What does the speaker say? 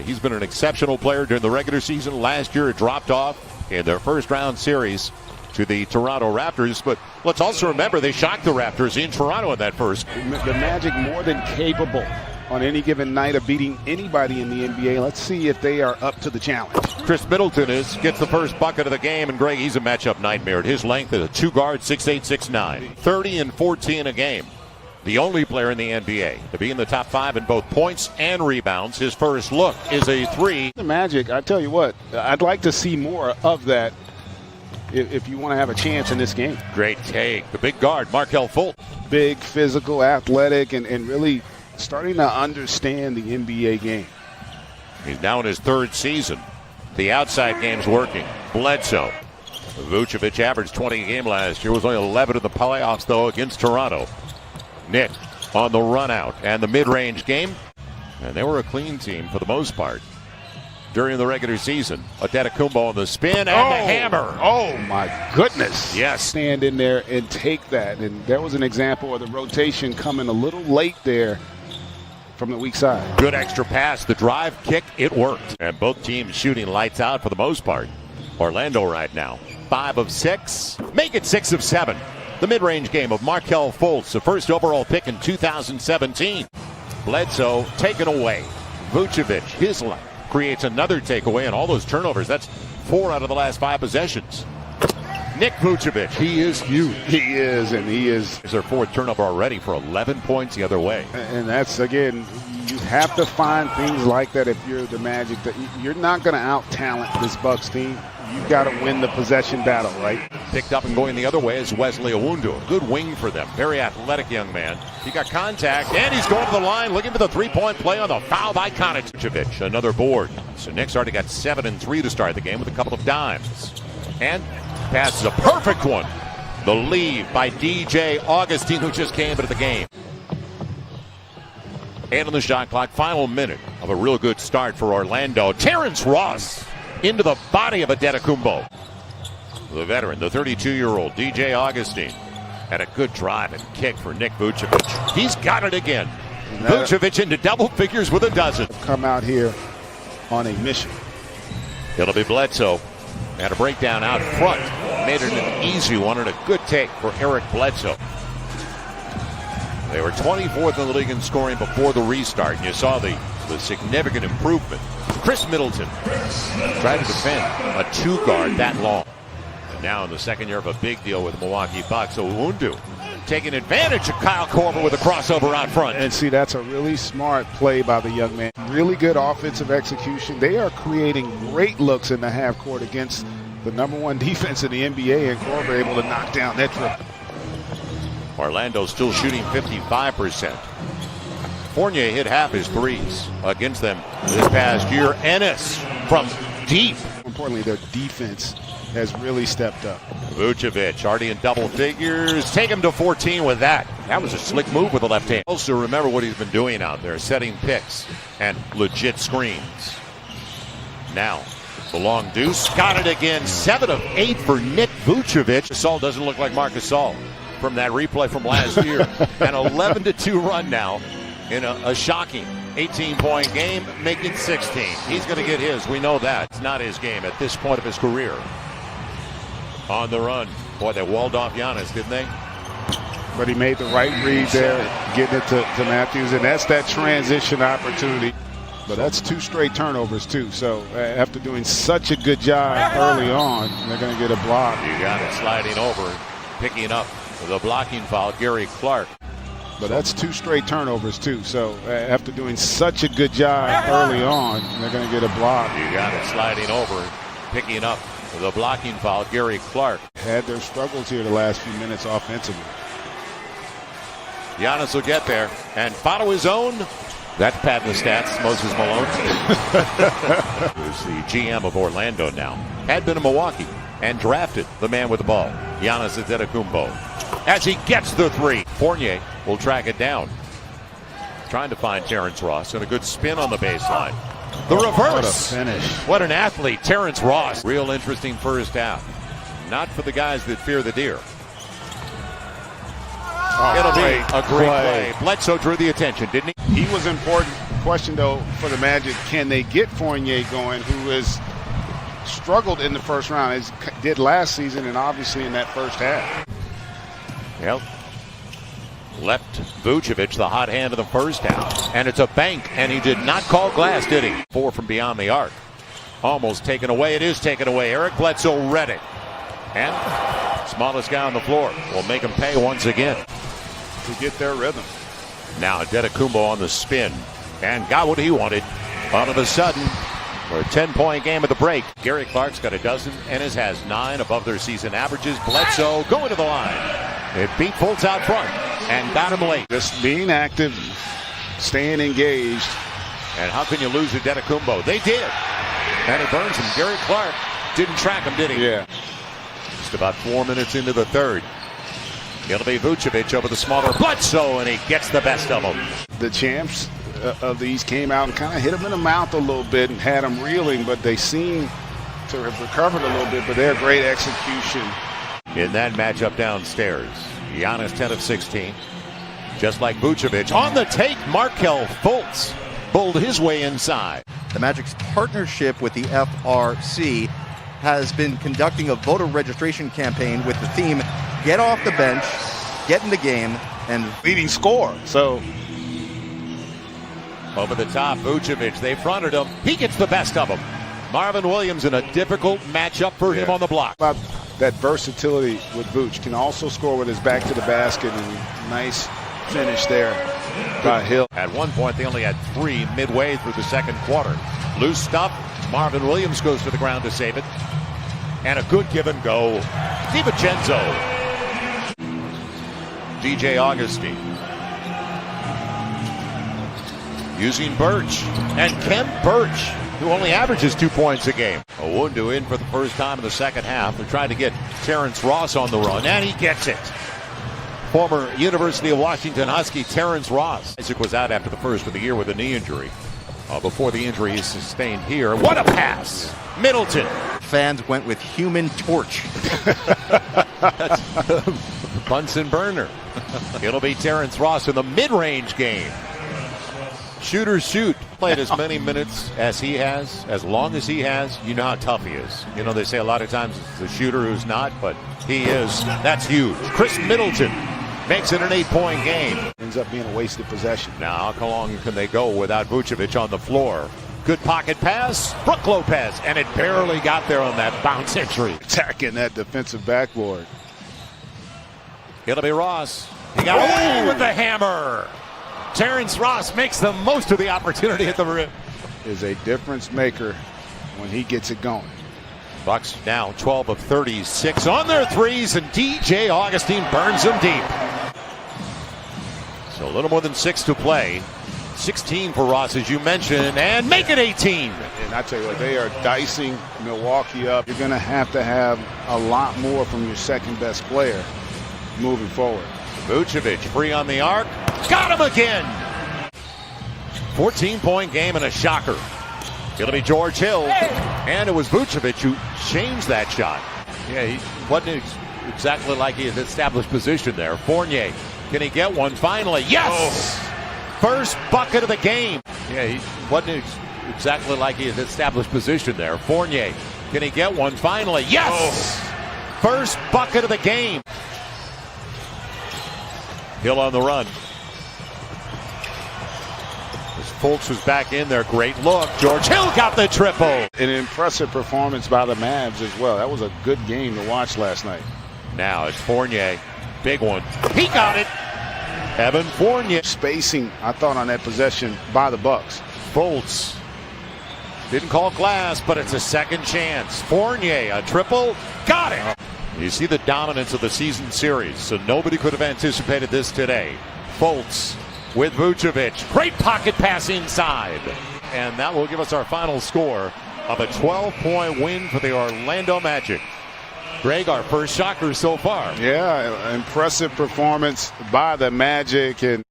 He's been an exceptional player during the regular season. Last year it dropped off in their first round series to the Toronto Raptors. But let's also remember they shocked the Raptors in Toronto in that first. The Magic more than capable on any given night of beating anybody in the NBA. Let's see if they are up to the challenge. Chris Middleton gets the first bucket of the game, and Greg, he's a matchup nightmare. At his length is a two-guard, 6'8", 6'9", 30 and 14 a game. The only player in the NBA to be in the top 5 in both points and rebounds. His first look is a 3. The Magic, I tell you what, I'd like to see more of that if you want to have a chance in this game. Great take. The big guard, Markelle Fultz. Big, physical, athletic, and really starting to understand the NBA game. He's now in his 3rd season. The outside game's working. Bledsoe. Vucevic averaged 20 a game last year. Was only 11 in the playoffs, though, against Toronto. Nick on the run out and the mid-range game. And they were a clean team for the most part during the regular season. Antetokounmpo on the spin and the hammer. Oh, my goodness. Yes. Stand in there and take that. And there was an example of the rotation coming a little late there from the weak side. Good extra pass. The drive kick, it worked. And both teams shooting lights out for the most part. Orlando right now, 5 of 6. Make it 6 of 7. The mid-range game of Markelle Fultz, the first overall pick in 2017. Bledsoe taken away. Vucevic, his line, creates another takeaway, and all those turnovers. That's 4 out of the last 5 possessions. Nick Vucevic, he is huge. He is, and he is. Is their 4th turnover already for 11 points the other way. And that's, again, you have to find things like that if you're the Magic. That you're not going to out-talent this Bucks team. You've got to win the possession battle, right? Picked up and going the other way is Wesley Iwundu. A good wing for them. Very athletic young man. He got contact, and he's going to the line looking for the 3-point play on the foul by Vucevic. Another board. So Nick's already got 7 and 3 to start the game with a couple of dimes. And passes a perfect one. The lead by DJ Augustin, who just came into the game. And on the shot clock, final minute of a real good start for Orlando. Terrence Ross into the body of Antetokounmpo. The veteran, the 32-year-old DJ Augustin. And a good drive and kick for Nick Vucevic. He's got it again. Vucevic into double figures with a dozen. Come out here on a mission. It'll be Bledsoe. Had a breakdown out front. Made it an easy one and a good take for Eric Bledsoe. They were 24th in the league in scoring before the restart. And you saw the significant improvement. Chris Middleton tried to defend a 2-guard that long. And now in the 2nd year of a big deal with the Milwaukee Bucks, Iwundu taking advantage of Kyle Korver with a crossover out front. And see, that's a really smart play by the young man. Really good offensive execution. They are creating great looks in the half court against the #1 defense in the NBA, and Korver able to knock down that triple. Orlando still shooting 55%. Fournier hit half his threes against them this past year. Ennis from deep. Importantly, their defense has really stepped up. Vucevic already in double figures. Take him to 14 with that. That was a slick move with the left hand. Also remember what he's been doing out there, setting picks and legit screens. Now, the long deuce. Got it again. 7 of 8 for Nick Vucevic. Gasol doesn't look like Marc Gasol from that replay from last year. An 11-2 run now in a shocking 18-point game, making 16. He's going to get his. We know that. It's not his game at this point of his career. On the run. Boy, they walled off Giannis, didn't they? But he made the right read there, getting it to Matthews, and that's that transition opportunity. But that's 2 straight turnovers, too. So after doing such a good job early on, they're going to get a block. You got it sliding over, picking up the blocking foul, Gary Clark. But that's 2 straight turnovers, too. So after doing such a good job early on, they're going to get a block. You got it sliding over, picking up the blocking foul, Gary Clark. Had their struggles here the last few minutes offensively. Giannis will get there and follow his own. That's padding the stats, Moses Malone. Who's the GM of Orlando now. Had been in Milwaukee and drafted the man with the ball, Giannis Antetokounmpo. As he gets the 3, Fournier will track it down. Trying to find Terrence Ross and a good spin on the baseline. The reverse. What a finish. What an athlete, Terrence Ross. Real interesting first half. Not for the guys that fear the deer. It'll be a great play. Bledsoe drew the attention, didn't he? He was important. question, though, for the Magic, can they get Fournier going, who has struggled in the first round, as did last season and obviously in that first half? Yep. Left Vucevic the hot hand of the first half. And it's a bank, and he did not call glass, did he? 4 from beyond the arc. Almost taken away. It is taken away. Eric Bledsoe read it. And smallest guy on the floor will make him pay once again. To get their rhythm. Now Antetokounmpo on the spin. And got what he wanted. All of a sudden, for a 10-point game at the break. Gary Clark's got a dozen and has 9 above their season averages. Bledsoe going to the line. It beat Fultz out front and got him late. Just being active, staying engaged. And how can you lose to Antetokounmpo? They did. And he burns him. Gary Clark didn't track him, did he? Yeah. Just about 4 minutes into the third. It'll be Vucevic over the smaller Bledsoe, and he gets the best of them. The champs of these came out and kind of hit him in the mouth a little bit and had him reeling, but they seem to have recovered a little bit, but they're great execution. In that matchup downstairs, Giannis 10 of 16. Just like Vucevic. On the take, Markelle Fultz pulled his way inside. The Magic's partnership with the FRC has been conducting a voter registration campaign with the theme, get off the bench, get in the game, and leading scorer. So over the top, Vucevic, they fronted him. He gets the best of him. Marvin Williams in a difficult matchup for him on the block. About that versatility with Vooch. Can also score with his back to the basket, and nice finish there by Hill. At one point, they only had 3 midway through the second quarter. Loose stuff. Marvin Williams goes to the ground to save it. And a good give and go. DiVincenzo. DJ Augustine. Using Birch. And Khem Birch, who only averages 2 points a game. Owundo in for the first time in the second half. They're trying to get Terrence Ross on the run, and he gets it. Former University of Washington Husky Terrence Ross. Isaac was out after the first of the year with a knee injury. Before the injury he sustained here. What a pass! Middleton. fans went with Human Torch. That's Bunsen burner. It'll be Terrence Ross in the mid-range game. Shooters shoot. Played as many minutes as he has, as long as he has. You know how tough he is. You know, they say a lot of times it's the shooter who's not, but he is. That's huge. Chris Middleton makes it an 8-point game. Ends up being a wasted possession. Now, how long can they go without Vucevic on the floor? Good pocket pass, Brook Lopez, and it barely got there on that bounce entry. Attacking that defensive backboard. It'll be Ross. He got away with the hammer. Terrence Ross makes the most of the opportunity at the rim. Is a difference maker when he gets it going. Bucks now 12 of 36 on their threes, and DJ Augustine burns them deep. So a little more than 6 to play. 16 for Ross, as you mentioned, and make it 18. And I tell you what, they are dicing Milwaukee up. You're going to have a lot more from your second best player moving forward. Vucevic free on the arc. Got him again. 14-point game and a shocker. It'll be George Hill. And it was Vucevic who changed that shot. Yeah, he wasn't exactly like he had established position there. Fournier, can he get one finally? Yes! First bucket of the game. Yeah, he wasn't exactly like he had established position there. Fournier, can he get one finally? Yes! First bucket of the game. Hill on the run. As Fultz was back in there, great look. George Hill got the triple. An impressive performance by the Mavs as well. That was a good game to watch last night. Now it's Fournier. Big one. He got it. Evan Fournier. Spacing, I thought, on that possession by the Bucks. Fultz didn't call glass, but it's a second chance. Fournier, a triple. Got it. You see the dominance of the season series, so nobody could have anticipated this today. Fultz with Vucevic. Great pocket pass inside. And that will give us our final score of a 12-point win for the Orlando Magic. Greg, our first shocker so far. Yeah, impressive performance by the Magic. And